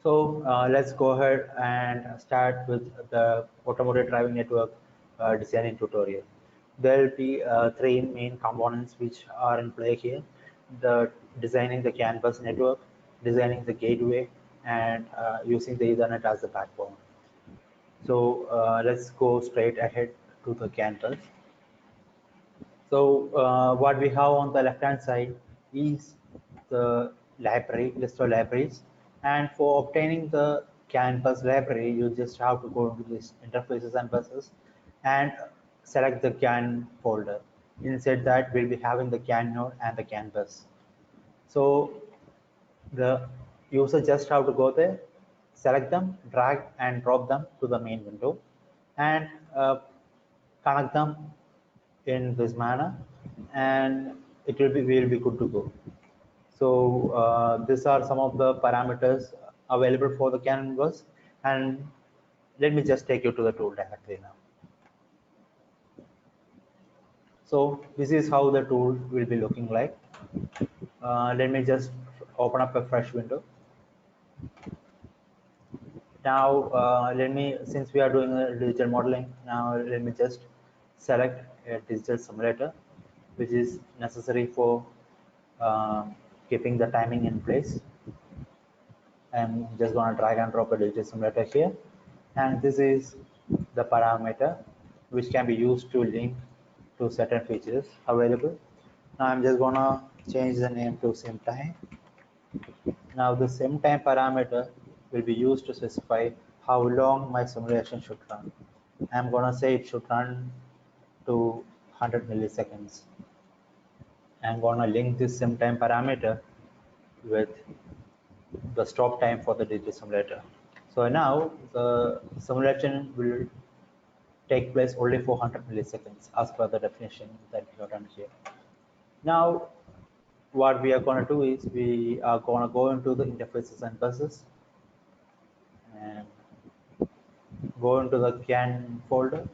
So let's go ahead and start with the automotive driving network designing tutorial. There will be three main components which are in play here: the designing the CAN bus network, designing the gateway, and using the Ethernet as the backbone. So let's go straight ahead to the CAN bus. So what we have on the left hand side is the library, list of libraries, and for obtaining the CAN bus library, you just have to go into this interfaces and buses and select the CAN folder. Inside that, we'll be having the CAN node and the CAN bus. So the user just have to go there, select them, drag and drop them to the main window, and connect them in this manner, and it will be good to go. So these are some of the parameters available for the CAN bus, and let me just take you to the tool directly now. So this is how the tool will be looking like. Let me just open up a fresh window. Now since we are doing a digital modeling, now let me just select a digital simulator, which is necessary for uh, keeping the timing in place. I'm just going to drag and drop a digital simulator here, and this is the parameter which can be used to link to certain features available. Now I'm just going to change the name to sim time. Now the sim time parameter will be used to specify how long my simulation should run. I'm going to say it should run to 100 milliseconds. I'm going to link this sim time parameter with the stop time for the digital simulator. So now the simulation will take place only for 100 milliseconds as per the definition that we have done here. Now what we are going to do is we are going to go into the interfaces and buses and go into the CAN folder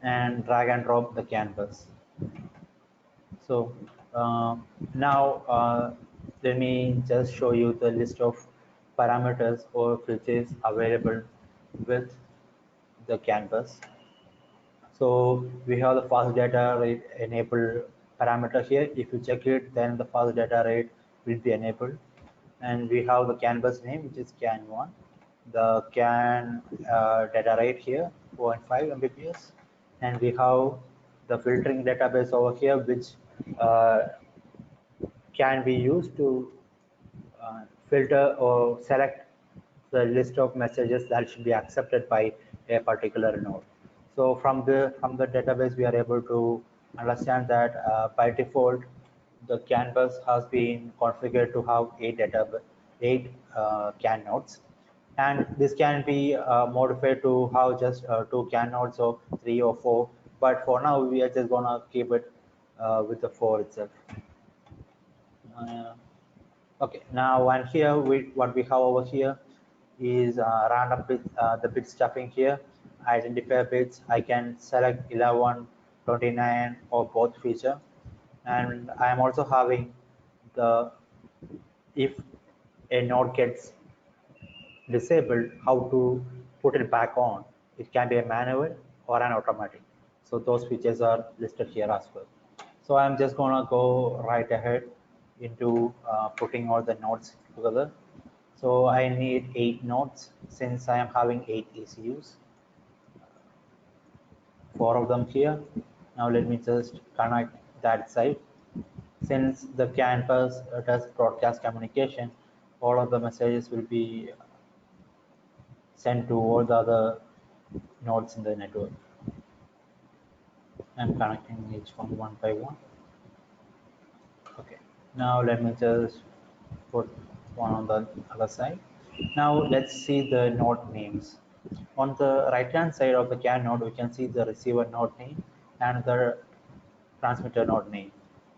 and drag and drop the CAN bus. So now let me just show you the list of parameters or features available with the CAN bus. So we have the fast data rate enabled parameter here. If you check it, then the fast data rate will be enabled. And we have the CAN bus name, which is CAN1. The CAN data rate here, 4.5 Mbps. And we have the filtering database over here, which uh, can be used to filter or select the list of messages that should be accepted by a particular node. So from the database, we are able to understand that by default, the CAN bus has been configured to have eight CAN nodes, and this can be modified to have just two CAN nodes or three or four. But for now, we are just gonna keep it with the four itself. Uh, Okay, now and here what we have over here is random bit, the bit stuffing here, identifier bits. I can select 11, 29 or both feature, and I am also having the if a node gets disabled, how to put it back on. It can be a manual or an automatic. So those features are listed here as well. So I'm just gonna go right ahead into putting all the nodes together. So I need 8 nodes since I am having 8 ECUs, 4 of them here. Now let me just connect that side. Since the CAN bus does broadcast communication, all of the messages will be sent to all the other nodes in the network. I'm connecting each one by one. Okay, now let me just put one on the other side. Now let's see the node names. On the right hand side of the CAN node, we can see the receiver node name and the transmitter node name.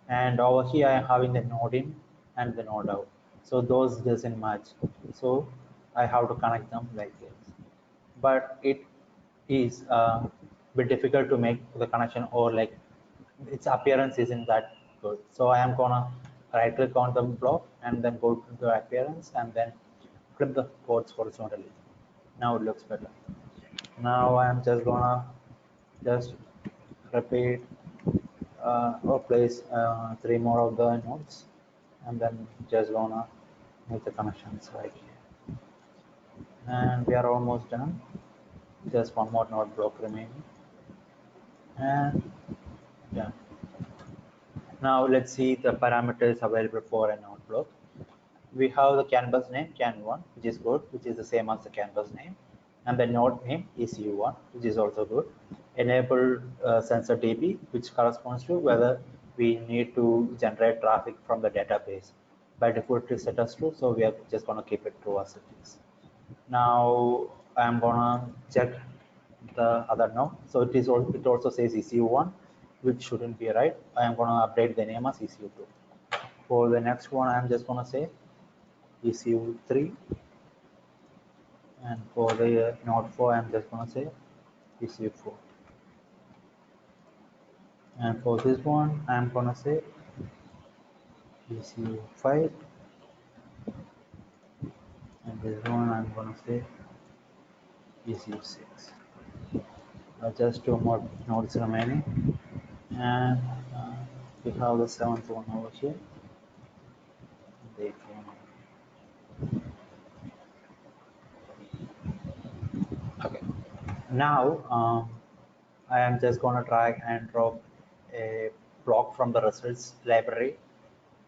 And over here, I am having the node in and the node out. So those doesn't match. So I have to connect them like this. But it is a bit difficult to make the connection, or like its appearance isn't that good. So I am gonna right click on the block and then go to the appearance and then flip the ports horizontally. Now it looks better. Now I'm just gonna just repeat or place three more of the nodes and then just gonna make the connections right here. And we are almost done. Just one more node block remaining. And yeah. Now let's see the parameters available for a node block. We have the canvas name can1, which is good, which is the same as the canvas name, and the node name is u1, which is also good. Enable sensor DB, which corresponds to whether we need to generate traffic from the database. By default, it is set as true, so we are just going to keep it true as it is. Now I'm gonna check the other node. So it also says ECU1, which shouldn't be right. I am gonna update the name as ECU2. For the next one, I'm just gonna say ECU3, and for the node 4, I'm just gonna say ECU4. And for this one, I'm gonna say ECU5, and this one I'm gonna say ECU6. Just two more nodes remaining, and we have the seventh one over here. Okay. Now I am just going to drag and drop a block from the results library,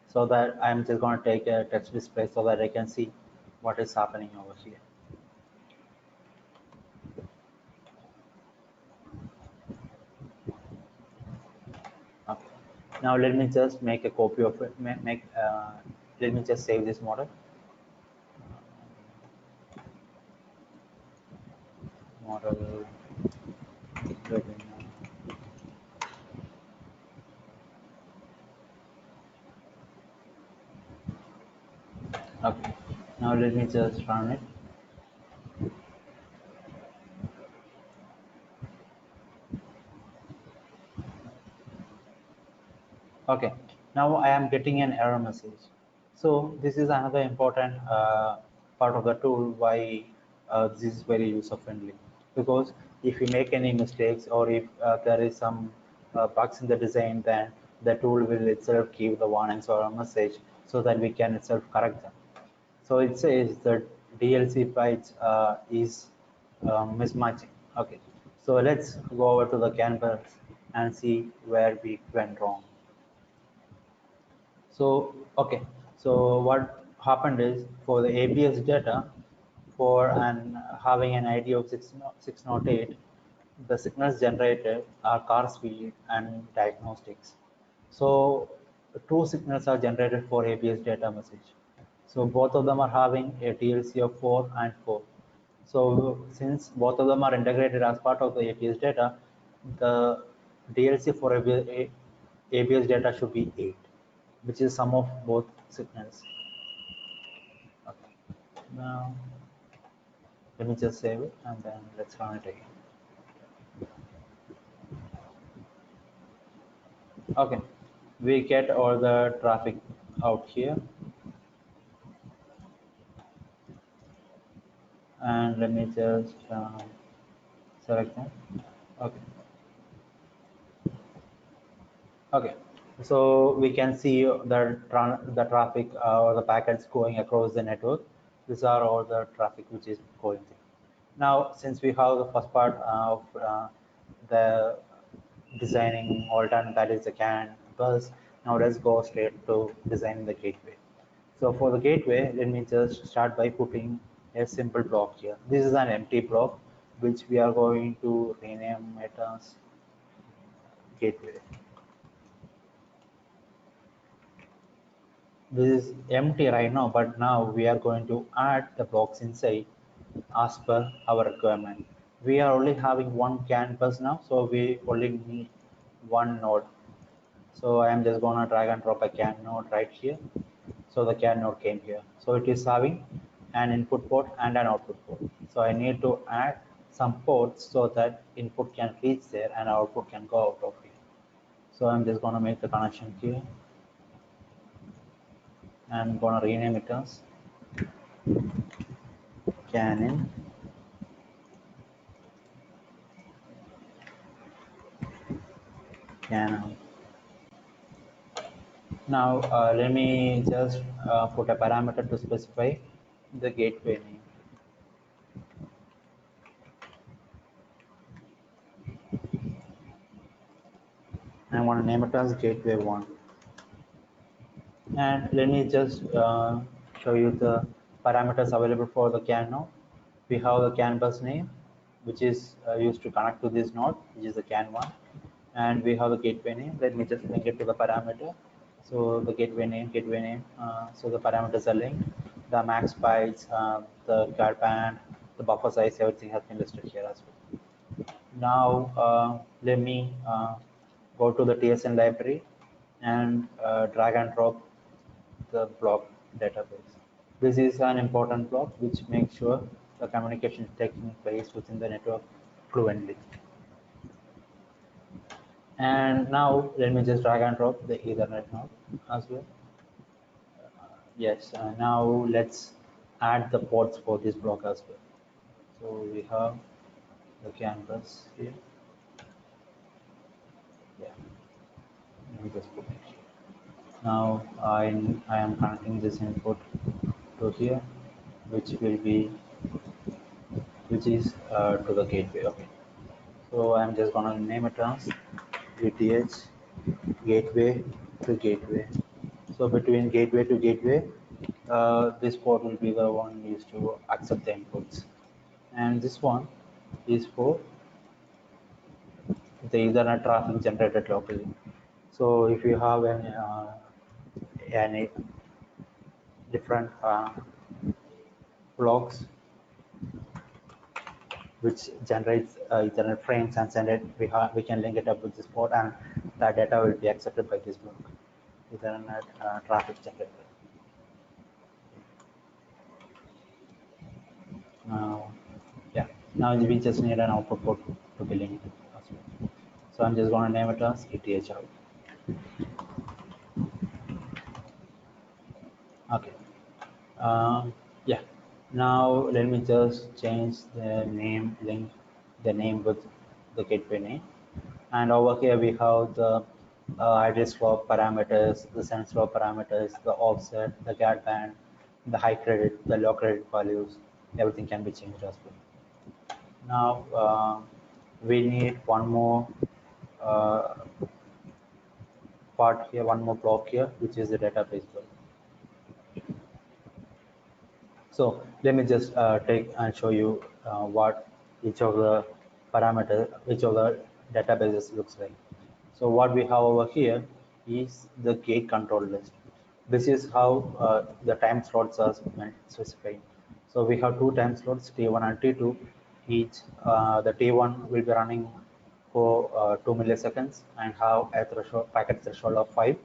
so that I'm just going to take a text display so that I can see what is happening over here. Okay. Now let me just make a copy of it. Let me just save this model. Okay. Now let me just run it. Okay, now I am getting an error message. So this is another important part of the tool why this is very user friendly, because if you make any mistakes or if there is some bugs in the design, then the tool will itself give the warnings or a message so that we can itself correct them. So it says that DLC bytes is mismatching. Okay, so let's go over to the canvas and see where we went wrong. So, okay, so what happened is for the ABS data, for having an ID of 608, the signals generated are car speed and diagnostics. So, two signals are generated for ABS data message. So, both of them are having a TLC of 4 and 4. So, since both of them are integrated as part of the ABS data, the DLC for ABS data should be 8, which is sum of both signals. Okay. Now let me just save it and then let's run it again. Okay, we get all the traffic out here, and let me just select them. Okay. Okay, so we can see the traffic or the packets going across the network. These are all the traffic which is going there. Now, since we have the first part of the designing all done, that is the CAN bus, now let's go straight to designing the gateway. So for the gateway, let me just start by putting a simple block here. This is an empty block which we are going to rename it as gateway. This is empty right now, but now we are going to add the blocks inside as per our requirement. We are only having one CAN bus now, so we only need one node. So I am just gonna drag and drop a CAN node right here. So the CAN node came here. So it is having an input port and an output port. So I need to add some ports so that input can reach there and output can go out of here. So I'm just gonna make the connection here. I'm gonna rename it as Canon Canon. Now let me just put a parameter to specify the gateway name. I want to name it as gateway 1. And let me just show you the parameters available for the CAN node. We have the CAN bus name, which is used to connect to this node, which is the CAN 1. And we have the gateway name. Let me just link it to the parameter. So the gateway name. So the parameters are linked. The max bytes, the guard band, the buffer size, everything has been listed here as well. Now let me go to the TSN library and drag and drop the block database. This is an important block which makes sure the communication is taking place within the network fluently. And now let me just drag and drop the Ethernet node as well. Yes, now let's add the ports for this block as well. So we have the CAN bus here. Yeah, let me just put it here. Now I am connecting this input to here, which will be to the gateway. Okay. So I'm just gonna name it as GTH gateway to gateway. So between gateway to gateway, this port will be the one used to accept the inputs, and this one is for the Ethernet traffic generated locally. So if you have any different blocks which generates Ethernet frames and send it, we can link it up with this port, and that data will be accepted by this block. Ethernet traffic generated. Now, yeah. Now we just need an output port to be linked as well. So I'm just going to name it as ETH out. Okay. Yeah. Now let me just change the name link, the name with the gateway name, and over here we have the address swap parameters, the send swap parameters, the offset, the guard band, the high credit, the low credit values. Everything can be changed as well. Now we need one more uh, part here, one more block here, which is the database block. So let me just take and show you what each of the parameters, each of the databases looks like. So what we have over here is the gate control list. This is how the time slots are specified. So we have two time slots, T1 and T2. Each the T1 will be running for 2 milliseconds and have a threshold, packet threshold of 5.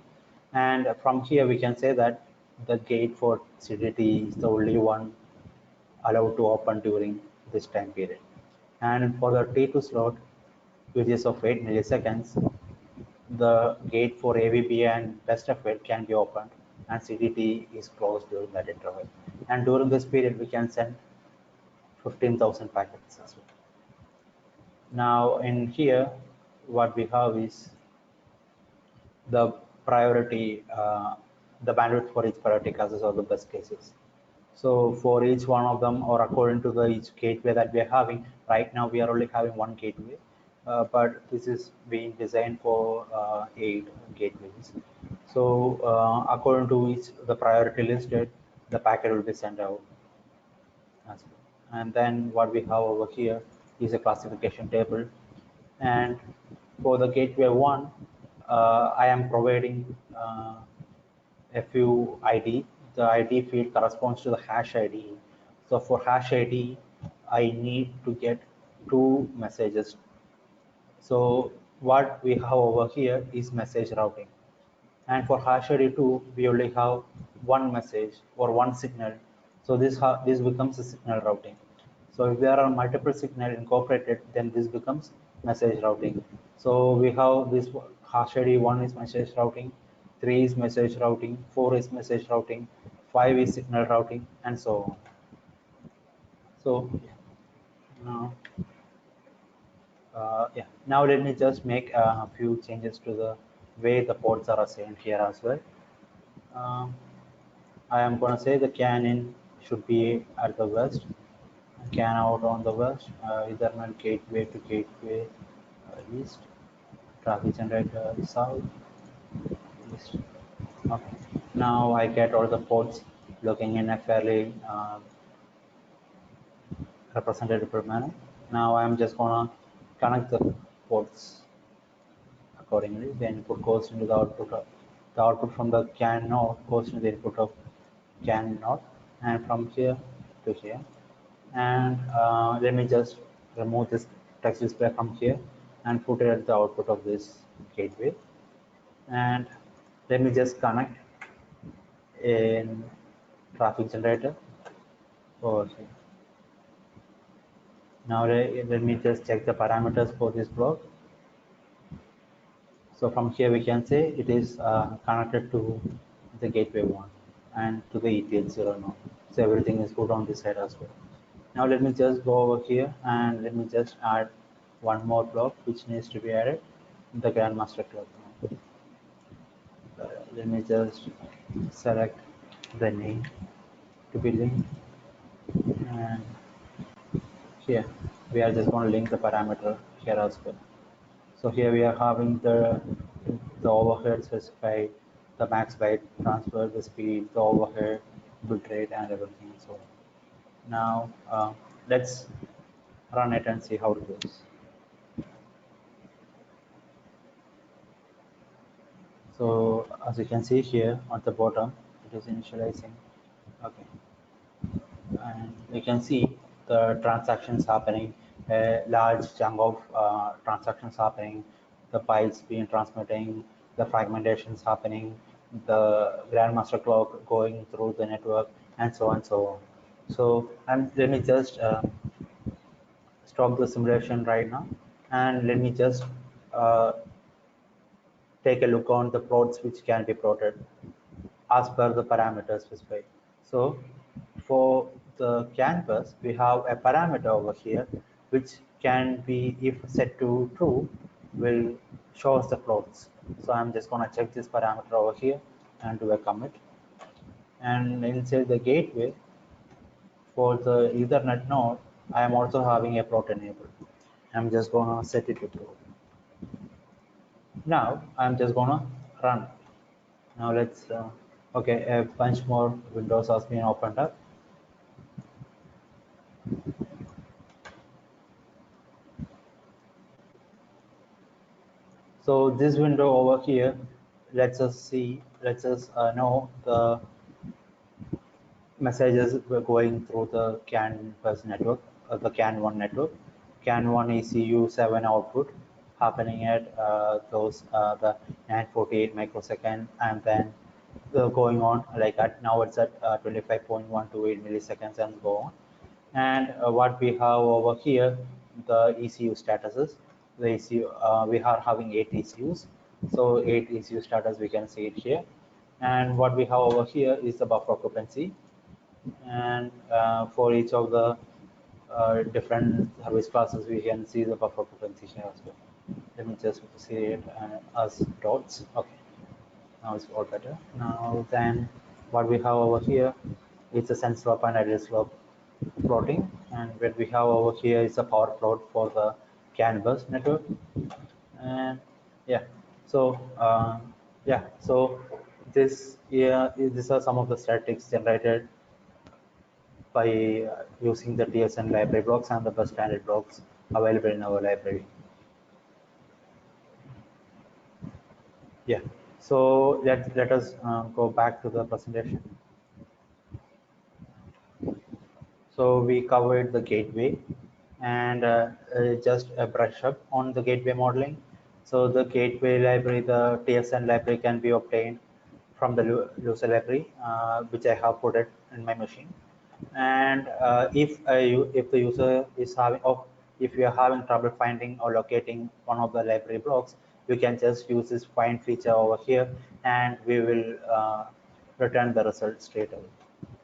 And from here we can say that the gate for CDT is the only one allowed to open during this time period. And for the T2 slot, which is of 8 milliseconds, the gate for AVB and rest of it can be opened, and CDT is closed during that interval. And during this period, we can send 15,000 packets as well. Now in here, what we have is the priority, the bandwidth for each priority classes or the best cases. So for each one of them, or according to the each gateway that we are having, right now we are only having one gateway, but this is being designed for 8 gateways. So according to each the priority listed, the packet will be sent out as well. And then what we have over here is a classification table. And for the gateway 1, I am providing a few ID. The ID field corresponds to the hash ID. So for hash ID, I need to get two messages. So what we have over here is message routing. And for hash ID2, we only have one message or one signal. So this becomes a signal routing. So if there are multiple signal incorporated, then this becomes message routing. So we have this hash ID1 is message routing, 3 is message routing, 4 is message routing, 5 is signal routing, and so on. So now, now let me just make a few changes to the way the ports are assigned here as well. Um, I am going to say the CAN in should be at the west, CAN out on the west, Ethernet gateway to gateway east, traffic generator south, east. Okay. Now I get all the ports looking in a fairly representative manner. Now I'm just gonna connect the ports accordingly. The input goes into the output. The output from the CAN node goes into the input of CAN node, and from here to here. And let me just remove this text display from here and put it at the output of this gateway. And let me just connect in traffic generator over here. Now let me just check the parameters for this block. So from here we can say it is connected to the gateway 1 and to the ETH0 node. So everything is good on this side as well. Now let me just go over here and let me just add one more block which needs to be added, the Grandmaster Clock. Let me just select the name to be linked, and here we are just going to link the parameter here as well. So here we are having the overhead specified, the max byte transfer, the speed, the overhead, bit rate, and everything. So now let's run it and see how it goes. So as you can see here on the bottom, it is initializing. Okay, and you can see the transactions happening, a large chunk of transactions happening, the bytes being transmitting, the fragmentations happening, the Grandmaster clock going through the network, and so on and so on. So, and let me just stop the simulation right now, and let me just uh, take a look on the plots which can be plotted as per the parameters specified. So for the canvas, we have a parameter over here which can be, if set to true, will show us the plots. So I'm just going to check this parameter over here and do a commit. And inside the gateway for the Ethernet node, I am also having a plot enabled. I'm just going to set it to true. Now I'm just going to run. Now let's, okay, a bunch more windows has been opened up. So this window over here lets us know the messages were going through the CAN bus network, the CAN1 network. CAN1 ECU 7 output happening at the 948 microsecond, and then going on like at now it's at 25.128 milliseconds and go on. And what we have over here, the ECU statuses. The ECU, we are having 8 ECUs. So 8 ECU status, we can see it here. And what we have over here is the buffer occupancy. And for each of the different service classes, we can see the buffer occupancy here as well. Let me just see it as dots. Okay, now it's all better. Now then, what we have over here is a sense slope and ideal slope plotting, and what we have over here is a power plot for the CAN bus network. And yeah, so these are some of the statistics generated by using the TSN library blocks and the bus standard blocks available in our library. Yeah, so let us go back to the presentation. So we covered the gateway and just a brush up on the gateway modeling. So the gateway library, the TSN library can be obtained from the Lucid library, which I have put it in my machine. And if the user is having, or if you are having trouble finding or locating one of the library blocks, you can just use this find feature over here, and we will return the result straight away.